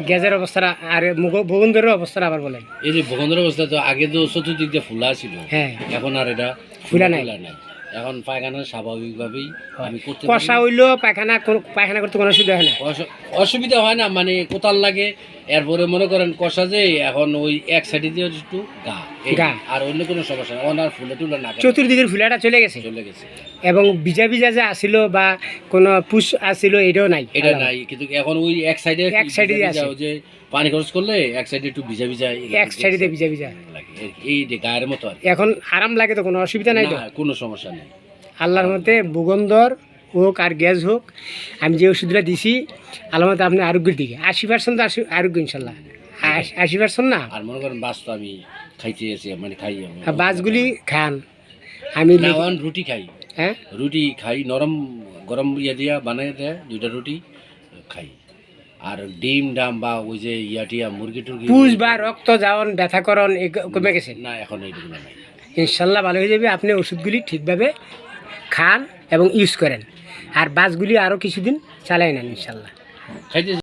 গ্যাসের অবস্থা আর ভূগন্ধের অবস্থা আবার বলেন। এই যে ভূগন্ধের অবস্থা তো আগে তো চতুর্দিক দিয়ে ফুলা ছিল, হ্যাঁ এখন আর এটা ফুলা নাই। এখন পায়খানা স্বাভাবিকভাবেই আমি করতে কষা হইলেও পায়খানা করতে কোনো অসুবিধা হয় না। অসুবিধা হয় না, মানে কোতাল লাগে। এরপরে মনে করেন কষা যে এখন ওই এক সাইডে দিয়ে একটু গা আর অন্য কোনো সমস্যা না, আর ফুলে টুলে না, চতুর্দিকের ফুলাটা চলে গেছে এবং ভিজা ভিজা যে আসিল বা কোনো পুষ আসিল এটাও নাই, এটা নাই। কিন্তু এখন ওই এক সাইডে যে পানি খরচ করলে এক সাইডে একটু ভিজা ভিজা, এক সাইডে ভিজা ভিজা লাগে, এই গায়ের মতো আর এখন আরাম লাগে, তো কোনো অসুবিধা নাই, তো কোনো সমস্যা নেই। আল্লাহর মতে ভূগন্ধর হোক আর গ্যাস হোক, আমি যে ওষুধটা দিছি আল্লাহর মতে আপনি আরোগ্যের দিকে 80% তো আরোগ্য ইনশাল্লাহ, 80% না। আর মনে করেন বাস তো আমি খাইতে এসে মানে খাই, বাসগুলি খান। আমি রুটি খাই, হ্যাঁ রুটি খাই, নরম গরম ইয়ে দিয়া বানাই দেয় 2টা রুটি খাই। আর ডিম ডাম বা ওই যে ইয়াটিয়া মুরগি টুরগি পুষ বা রক্ত যাওয়ান ব্যথাকরণ কমে গেছে না, এখন এইটুকু নাই। ইনশাল্লাহ ভালো হয়ে যাবে। আপনি ওষুধগুলি ঠিকভাবে খান এবং ইউজ করেন, আর বাসগুলি আরও কিছুদিন চালাই নেন ইনশাল্লাহ। খাইতে